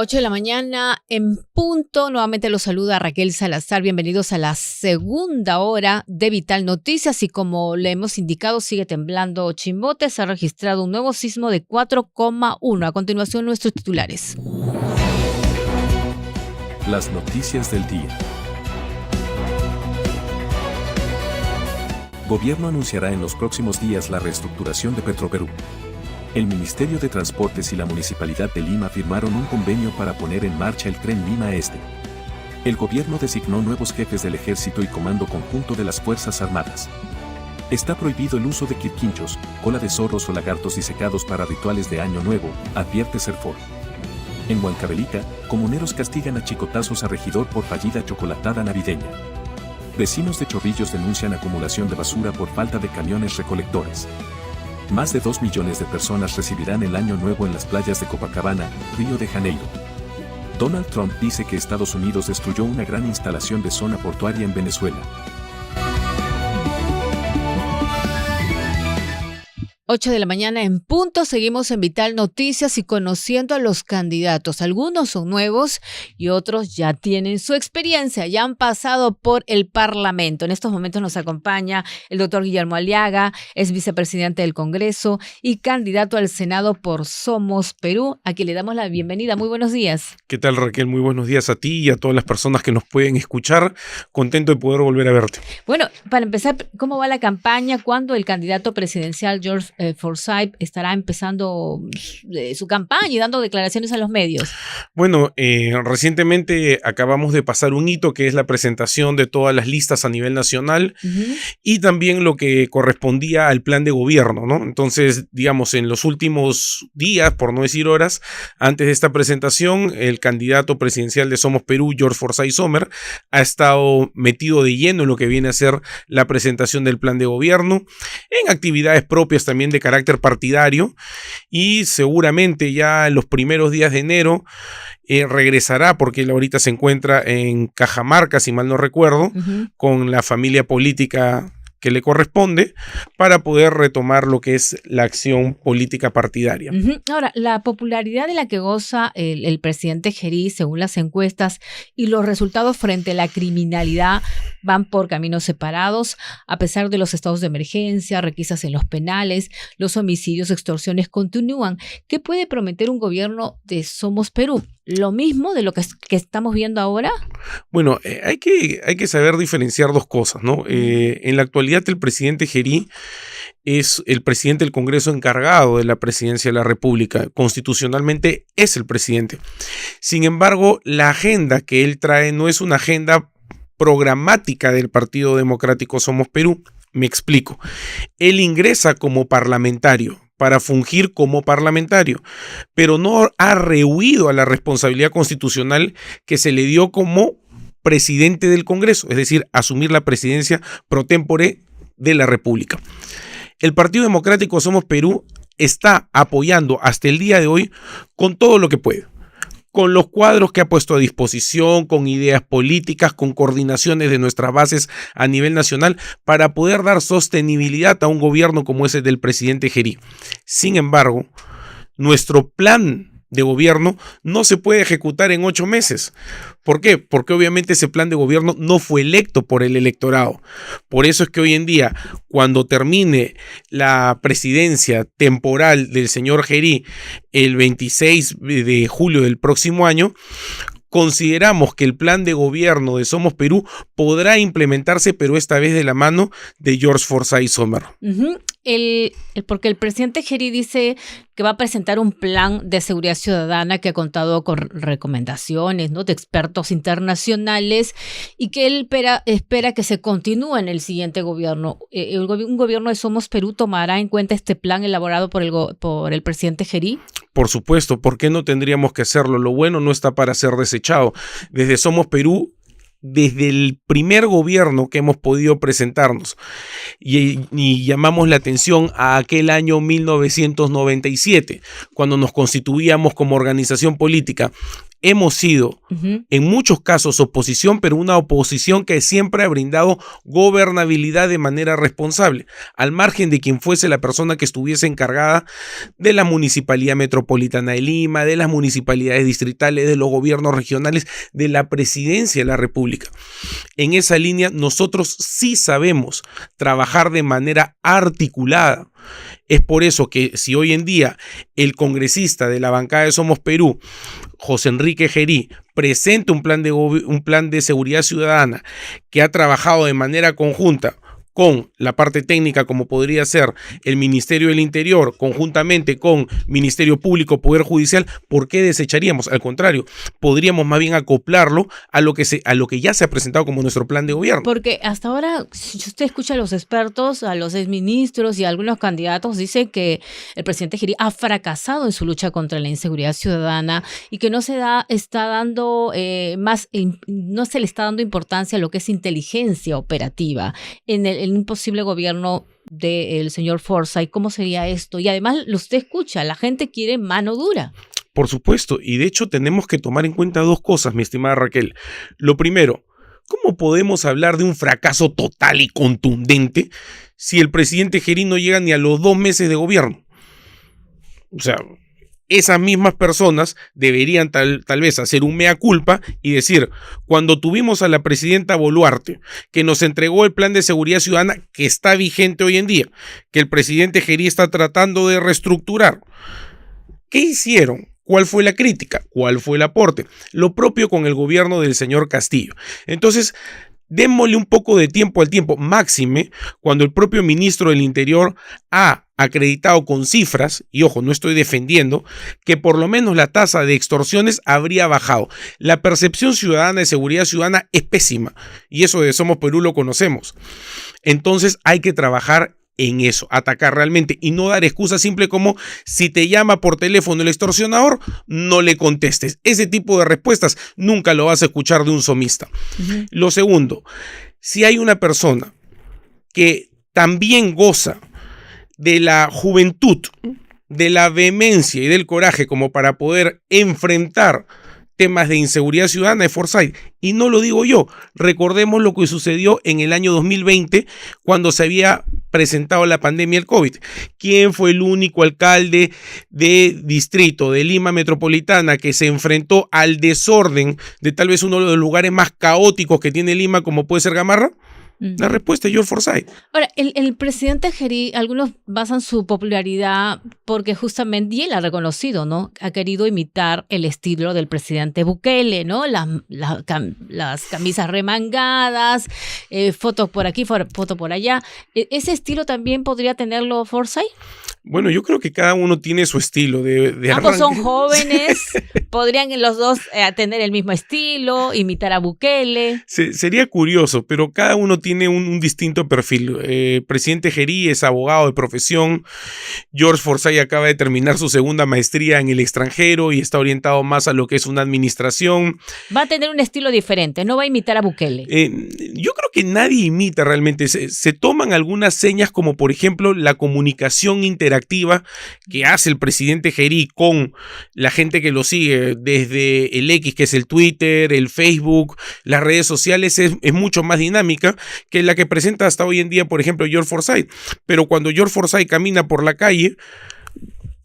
8 de la mañana en punto. Nuevamente los saluda Raquel Salazar. Bienvenidos a la segunda hora de Vital Noticias. Y como le hemos indicado, sigue temblando Chimbote. Se ha registrado un nuevo sismo de 4,1. A continuación, nuestros titulares. Las noticias del día. Gobierno anunciará en los próximos días la reestructuración de Petroperú. El Ministerio de Transportes y la Municipalidad de Lima firmaron un convenio para poner en marcha el tren Lima Este. El gobierno designó nuevos jefes del Ejército y Comando Conjunto de las Fuerzas Armadas. Está prohibido el uso de quirquinchos, cola de zorros o lagartos disecados para rituales de Año Nuevo, advierte Serfor. En Huancavelica, comuneros castigan a chicotazos a regidor por fallida chocolatada navideña. Vecinos de Chorrillos denuncian acumulación de basura por falta de camiones recolectores. Más de 2 millones de personas recibirán el Año Nuevo en las playas de Copacabana, Río de Janeiro. Donald Trump dice que Estados Unidos destruyó una gran instalación de zona portuaria en Venezuela. 8 de la mañana en punto, seguimos en Vital Noticias y conociendo a los candidatos. Algunos son nuevos y otros ya tienen su experiencia, ya han pasado por el Parlamento. En estos momentos nos acompaña el doctor Guillermo Aliaga, es vicepresidente del Congreso y candidato al Senado por Somos Perú, a quien le damos la bienvenida. Muy buenos días. ¿Qué tal, Raquel? Muy buenos días a ti y a todas las personas que nos pueden escuchar. Contento de poder volver a verte. Bueno, para empezar, ¿cómo va la campaña? ¿Cuándo el candidato presidencial George Forsyth estará empezando su campaña y dando declaraciones a los medios? Bueno, recientemente acabamos de pasar un hito que es la presentación de todas las listas a nivel nacional y también lo que correspondía al plan de gobierno, ¿no? Entonces, digamos, en los últimos días, por no decir horas, antes de esta presentación, el candidato presidencial de Somos Perú, George Forsyth Sommer, ha estado metido de lleno en lo que viene a ser la presentación del plan de gobierno, en actividades propias también de carácter partidario, y seguramente ya en los primeros días de enero regresará, porque él ahorita se encuentra en Cajamarca, si mal no recuerdo, con la familia política que le corresponde, para poder retomar lo que es la acción política partidaria. Ahora, la popularidad de la que goza el presidente Gerí, según las encuestas, y los resultados frente a la criminalidad van por caminos separados, a pesar de los estados de emergencia, requisas en los penales, los homicidios, extorsiones continúan. ¿Qué puede prometer un gobierno de Somos Perú? ¿Lo mismo de lo que estamos viendo ahora? Bueno, hay que saber diferenciar dos cosas, ¿no? En la actualidad, el presidente Gerí es el presidente del Congreso encargado de la presidencia de la República. Constitucionalmente es el presidente. Sin embargo, la agenda que él trae no es una agenda programática del Partido Democrático Somos Perú. Me explico. Él ingresa como parlamentario para fungir como parlamentario, pero no ha rehuido a la responsabilidad constitucional que se le dio como presidente del Congreso, es decir, asumir la presidencia pro tempore de la República. El Partido Democrático Somos Perú está apoyando hasta el día de hoy con todo lo que puede, con los cuadros que ha puesto a disposición, con ideas políticas, con coordinaciones de nuestras bases a nivel nacional para poder dar sostenibilidad a un gobierno como ese del presidente Gerí. Sin embargo, nuestro plan de gobierno no se puede ejecutar en 8 meses. ¿Por qué? Porque obviamente ese plan de gobierno no fue electo por el electorado. Por eso es que hoy en día, cuando termine la presidencia temporal del señor Gerí el 26 de julio del próximo año, consideramos que el plan de gobierno de Somos Perú podrá implementarse, pero esta vez de la mano de George Forsyth Sommer. Porque el presidente Gerí dice que va a presentar un plan de seguridad ciudadana que ha contado con recomendaciones, ¿no?, de expertos internacionales, y que él espera que se continúe en el siguiente gobierno. ¿Un gobierno de Somos Perú tomará en cuenta este plan elaborado por el presidente Gerí? Por supuesto, ¿por qué no tendríamos que hacerlo? Lo bueno no está para ser desechado. Desde Somos Perú desde el primer gobierno que hemos podido presentarnos y llamamos la atención a aquel año 1997, cuando nos constituíamos como organización política, hemos sido en muchos casos oposición, pero una oposición que siempre ha brindado gobernabilidad de manera responsable, al margen de quien fuese la persona que estuviese encargada de la Municipalidad Metropolitana de Lima, de las municipalidades distritales, de los gobiernos regionales, de la Presidencia de la República. En esa línea nosotros sí sabemos trabajar de manera articulada. Es por eso que si hoy en día el congresista de la bancada de Somos Perú, José Enrique Gerí, presenta un plan de seguridad ciudadana que ha trabajado de manera conjunta con la parte técnica, como podría ser el Ministerio del Interior, conjuntamente con Ministerio Público, Poder Judicial, ¿por qué desecharíamos? Al contrario, podríamos más bien acoplarlo a lo que ya se ha presentado como nuestro plan de gobierno. Porque hasta ahora, si usted escucha a los expertos, a los exministros y a algunos candidatos, dicen que el presidente Gerí ha fracasado en su lucha contra la inseguridad ciudadana y que no se le está dando importancia a lo que es inteligencia operativa en un posible gobierno del señor Forsyth. ¿Cómo sería esto? Y además, usted escucha, la gente quiere mano dura. Por supuesto, y de hecho tenemos que tomar en cuenta dos cosas, mi estimada Raquel. Lo primero, ¿cómo podemos hablar de un fracaso total y contundente si el presidente Gerí no llega ni a los 2 meses de gobierno? O sea, esas mismas personas deberían tal vez hacer un mea culpa y decir, cuando tuvimos a la presidenta Boluarte, que nos entregó el plan de seguridad ciudadana que está vigente hoy en día, que el presidente Gerí está tratando de reestructurar, ¿qué hicieron? ¿Cuál fue la crítica? ¿Cuál fue el aporte? Lo propio con el gobierno del señor Castillo. Entonces, démosle un poco de tiempo al tiempo, máxime cuando el propio ministro del Interior ha acreditado con cifras, y ojo, no estoy defendiendo, que por lo menos la tasa de extorsiones habría bajado. La percepción ciudadana de seguridad ciudadana es pésima, y eso de Somos Perú lo conocemos. Entonces hay que trabajar en eso, atacar realmente y no dar excusas simples como si te llama por teléfono el extorsionador, no le contestes. Ese tipo de respuestas nunca lo vas a escuchar de un somista. Lo segundo, si hay una persona que también goza de la juventud, de la vehemencia y del coraje como para poder enfrentar temas de inseguridad ciudadana, de Forsyth, y no lo digo yo, recordemos lo que sucedió en el año 2020 cuando se había presentado la pandemia del COVID. ¿Quién fue el único alcalde de distrito de Lima Metropolitana que se enfrentó al desorden de tal vez uno de los lugares más caóticos que tiene Lima, como puede ser Gamarra? La respuesta es George Forsyth. Ahora, el presidente Gerí, algunos basan su popularidad porque justamente, y él ha reconocido, ¿no? Ha querido imitar el estilo del presidente Bukele, ¿no? Las camisas remangadas, fotos por aquí, foto por allá. ¿Ese estilo también podría tenerlo Forsyth? Bueno, yo creo que cada uno tiene su estilo de ambos son jóvenes, podrían los dos tener el mismo estilo, imitar a Bukele. Sería curioso, pero cada uno tiene un distinto perfil. Presidente Gerí es abogado de profesión. George Forsyth acaba de terminar su segunda maestría en el extranjero y está orientado más a lo que es una administración. Va a tener un estilo diferente, no va a imitar a Bukele. Yo creo que nadie imita realmente. Se toman algunas señas como por ejemplo la comunicación interactiva que hace el presidente Gerí con la gente que lo sigue desde el X, que es el Twitter, el Facebook, las redes sociales, es mucho más dinámica que la que presenta hasta hoy en día, por ejemplo, George Forsyth. Pero cuando George Forsyth camina por la calle,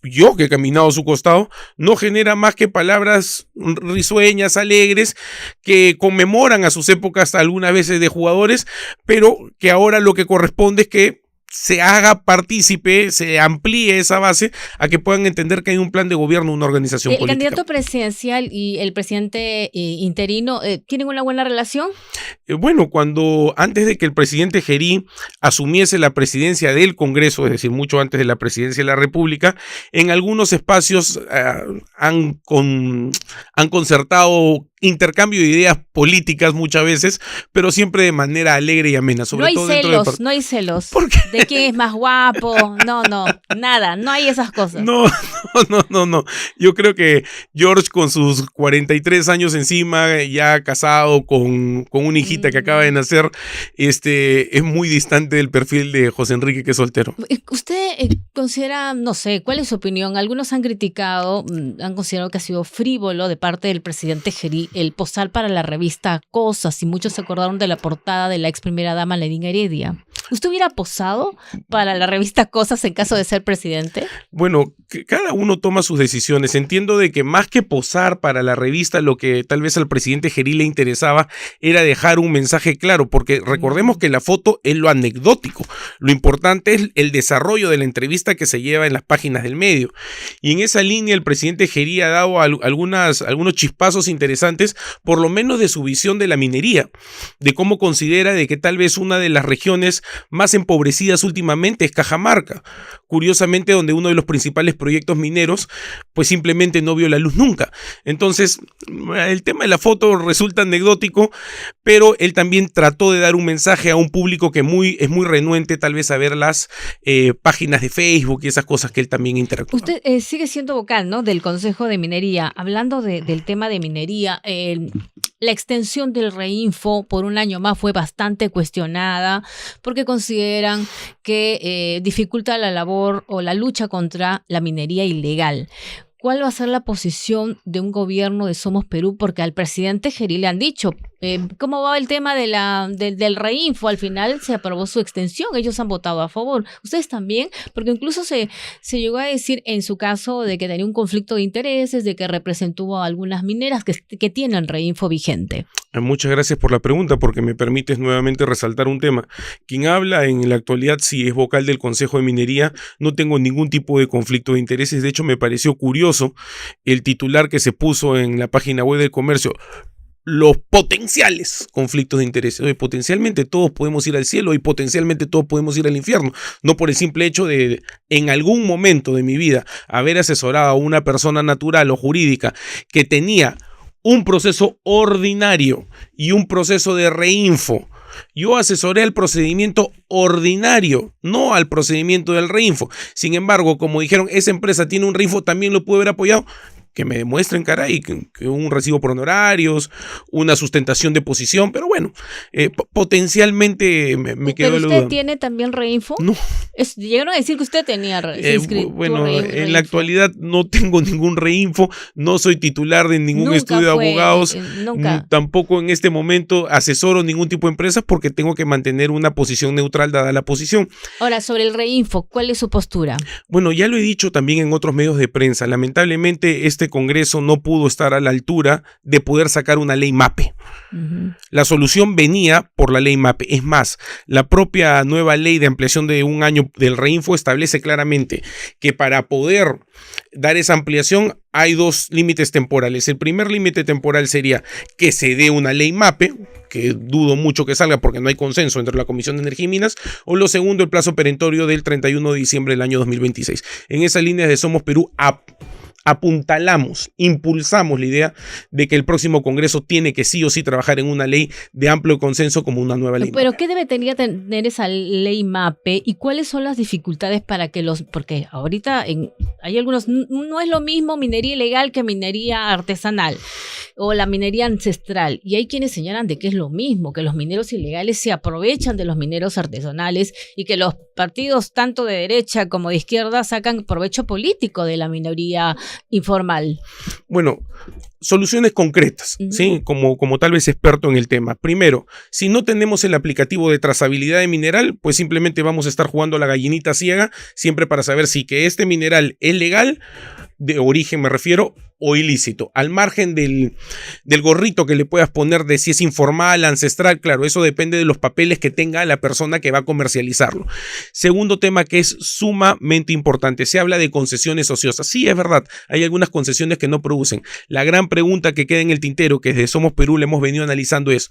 yo que he caminado a su costado, no genera más que palabras risueñas, alegres, que conmemoran a sus épocas algunas veces de jugadores, pero que ahora lo que corresponde es que se haga partícipe, se amplíe esa base a que puedan entender que hay un plan de gobierno, una organización política. ¿El candidato presidencial y el presidente interino tienen una buena relación? Bueno, antes de que el presidente Gerí asumiese la presidencia del Congreso, es decir, mucho antes de la presidencia de la República, en algunos espacios han concertado intercambio de ideas políticas muchas veces, pero siempre de manera alegre y amena. Sobre todo No hay celos. ¿Por qué? De quién es más guapo. No, nada, no hay esas cosas. No. Yo creo que George, con sus 43 años encima, ya casado con una hijita que acaba de nacer, es muy distante del perfil de José Enrique, que es soltero. ¿Usted considera, no sé, cuál es su opinión? Algunos han criticado, han considerado que ha sido frívolo de parte del presidente Gerí el posar para la revista Cosas, y muchos se acordaron de la portada de la ex primera dama Ledín Heredia. ¿Usted hubiera posado para la revista Cosas en caso de ser presidente? Bueno, cada uno toma sus decisiones. Entiendo de que más que posar para la revista, lo que tal vez al presidente Gerí le interesaba era dejar un mensaje claro, porque recordemos que la foto es lo anecdótico. Lo importante es el desarrollo de la entrevista que se lleva en las páginas del medio. Y en esa línea el presidente Gerí ha dado algunos chispazos interesantes, por lo menos de su visión de la minería, de cómo considera de que tal vez una de las regiones más empobrecidas últimamente es Cajamarca, curiosamente donde uno de los principales proyectos mineros pues simplemente no vio la luz nunca. Entonces el tema de la foto resulta anecdótico, pero él también trató de dar un mensaje a un público que es muy renuente tal vez a ver las páginas de Facebook y esas cosas que él también interactúa. Usted sigue siendo vocal, ¿no?, del Consejo de Minería. Hablando del tema de minería, la extensión del Reinfo por un año más fue bastante cuestionada porque consideran que dificulta la labor o la lucha contra la minería ilegal. ¿Cuál va a ser la posición de un gobierno de Somos Perú? Porque al presidente Gerí le han dicho, ¿cómo va el tema del Reinfo? Al final se aprobó su extensión, ellos han votado a favor. ¿Ustedes también? Porque incluso se llegó a decir en su caso de que tenía un conflicto de intereses, de que representó a algunas mineras que tienen Reinfo vigente. Muchas gracias por la pregunta, porque me permites nuevamente resaltar un tema. Quien habla en la actualidad, si es vocal del Consejo de Minería, no tengo ningún tipo de conflicto de intereses. De hecho, me pareció curioso el titular que se puso en la página web del comercio: los potenciales conflictos de intereses. Oye, potencialmente todos podemos ir al cielo y potencialmente todos podemos ir al infierno. No por el simple hecho de en algún momento de mi vida haber asesorado a una persona natural o jurídica que tenía un proceso ordinario y un proceso de reinfo. Yo asesoré al procedimiento ordinario, no al procedimiento del reinfo. Sin embargo, como dijeron, esa empresa tiene un reinfo, también lo puede haber apoyado. Que me demuestren, caray, que un recibo por honorarios, una sustentación de posición, pero bueno, potencialmente me quedó la duda. ¿Pero usted tiene también Reinfo? No. Llegaron a decir que usted tenía bueno, en la actualidad no tengo ningún Reinfo, no soy titular de ningún estudio de abogados, tampoco en este momento asesoro ningún tipo de empresa porque tengo que mantener una posición neutral dada la posición. Ahora, sobre el Reinfo, ¿cuál es su postura? Bueno, ya lo he dicho también en otros medios de prensa, lamentablemente este Congreso no pudo estar a la altura de poder sacar una ley MAPE. La solución venía por la ley MAPE. Es más, la propia nueva ley de ampliación de un año del Reinfo establece claramente que para poder dar esa ampliación hay dos límites temporales. El primer límite temporal sería que se dé una ley MAPE, que dudo mucho que salga porque no hay consenso entre la Comisión de Energía y Minas, o lo segundo, el plazo perentorio del 31 de diciembre del año 2026. En esa línea de Somos Perú apuntalamos, impulsamos la idea de que el próximo Congreso tiene que sí o sí trabajar en una ley de amplio consenso como una nueva ley. Pero ¿qué debería tener esa ley MAPE y cuáles son las dificultades para que porque ahorita hay algunos, no es lo mismo minería ilegal que minería artesanal o la minería ancestral, y hay quienes señalan de que es lo mismo, que los mineros ilegales se aprovechan de los mineros artesanales y que los partidos tanto de derecha como de izquierda sacan provecho político de la minería informal. Bueno, soluciones concretas, ¿sí? Como tal vez experto en el tema. Primero, si no tenemos el aplicativo de trazabilidad de mineral, pues simplemente vamos a estar jugando a la gallinita ciega, siempre para saber si que este mineral es legal, de origen me refiero, o ilícito, al margen del gorrito que le puedas poner de si es informal, ancestral. Claro, eso depende de los papeles que tenga la persona que va a comercializarlo. Segundo tema que es sumamente importante, se habla de concesiones ociosas. Sí, es verdad, hay algunas concesiones que no producen. La gran pregunta que queda en el tintero, que desde Somos Perú le hemos venido analizando es: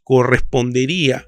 ¿correspondería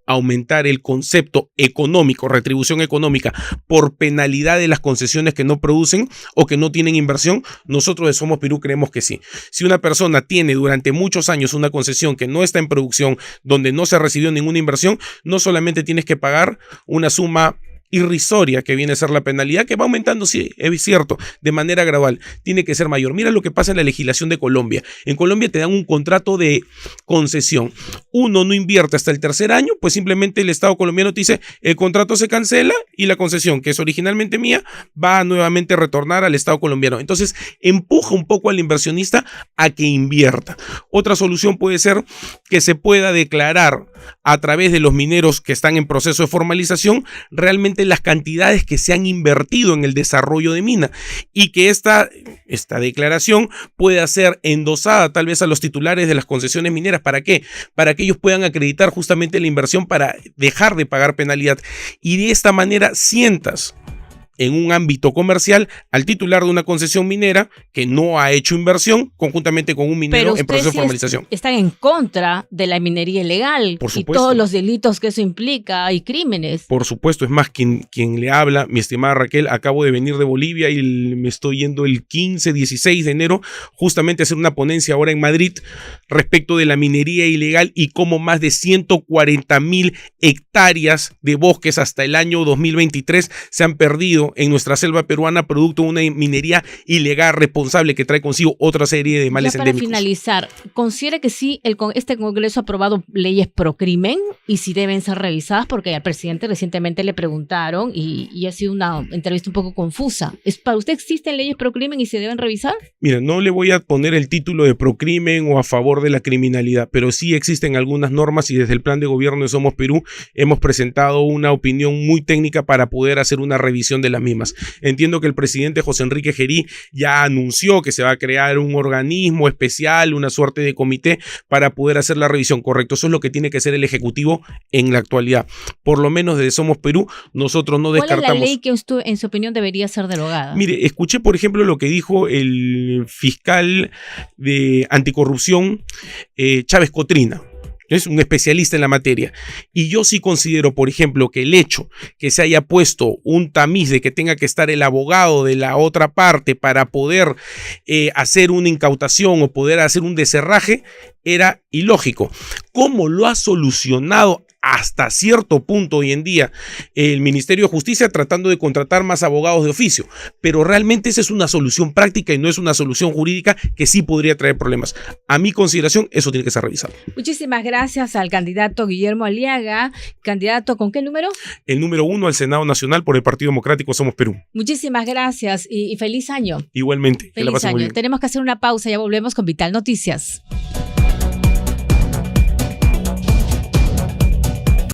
aumentar el concepto económico, retribución económica, por penalidad de las concesiones que no producen o que no tienen inversión? Nosotros de Somos Perú creemos que sí. Si una persona tiene durante muchos años una concesión que no está en producción, donde no se recibió ninguna inversión, no solamente tienes que pagar una suma irrisoria que viene a ser la penalidad, que va aumentando, sí, es cierto, de manera gradual, tiene que ser mayor. Mira lo que pasa en la legislación de Colombia. En Colombia te dan un contrato de concesión. Uno no invierte hasta el tercer año, pues simplemente el Estado colombiano te dice, el contrato se cancela y la concesión, que es originalmente mía, va a nuevamente retornar al Estado colombiano. Entonces, empuja un poco al inversionista a que invierta. Otra solución puede ser que se pueda declarar a través de los mineros que están en proceso de formalización realmente las cantidades que se han invertido en el desarrollo de mina, y que esta declaración pueda ser endosada tal vez a los titulares de las concesiones mineras. ¿Para qué? Para que ellos puedan acreditar justamente la inversión para dejar de pagar penalidad, y de esta manera sientas en un ámbito comercial al titular de una concesión minera que no ha hecho inversión conjuntamente con un minero en proceso de formalización. Están en contra de la minería ilegal y todos los delitos que eso implica y crímenes. Por supuesto, es más, quien le habla, mi estimada Raquel, acabo de venir de Bolivia y me estoy yendo el 15, 16 de enero justamente a hacer una ponencia ahora en Madrid respecto de la minería ilegal y cómo más de 140,000 hectáreas de bosques hasta el año 2023 se han perdido en nuestra selva peruana producto de una minería ilegal responsable que trae consigo otra serie de males endémicos. Para finalizar, ¿considera que sí este Congreso ha aprobado leyes pro crimen y si deben ser revisadas? Porque al presidente recientemente le preguntaron y ha sido una entrevista un poco confusa. ¿Para usted existen leyes pro crimen y se deben revisar? Mira, no le voy a poner el título de pro crimen o a favor de la criminalidad, pero sí existen algunas normas y desde el plan de gobierno de Somos Perú hemos presentado una opinión muy técnica para poder hacer una revisión de las mismas. Entiendo que el presidente José Enrique Gerí ya anunció que se va a crear un organismo especial, una suerte de comité para poder hacer la revisión. Correcto, eso es lo que tiene que hacer el Ejecutivo en la actualidad. Por lo menos desde Somos Perú, nosotros no descartamos. ¿Cuál es la ley que usted, en su opinión, debería ser derogada? Mire, escuché, por ejemplo, lo que dijo el fiscal de anticorrupción, Chávez Cotrina. Es un especialista en la materia, y yo sí considero, por ejemplo, que el hecho que se haya puesto un tamiz de que tenga que estar el abogado de la otra parte para poder hacer una incautación o poder hacer un deserraje era ilógico. ¿Cómo lo ha solucionado hasta cierto punto hoy en día el Ministerio de Justicia, tratando de contratar más abogados de oficio? Pero realmente esa es una solución práctica y no es una solución jurídica que sí podría traer problemas. A mi consideración, eso tiene que ser revisado. Muchísimas gracias al candidato Guillermo Aliaga. ¿Candidato con qué número? El número 1 al Senado Nacional por el Partido Democrático Somos Perú. Muchísimas gracias y feliz año. Igualmente. Feliz año. Tenemos que hacer una pausa, ya volvemos con Vital Noticias.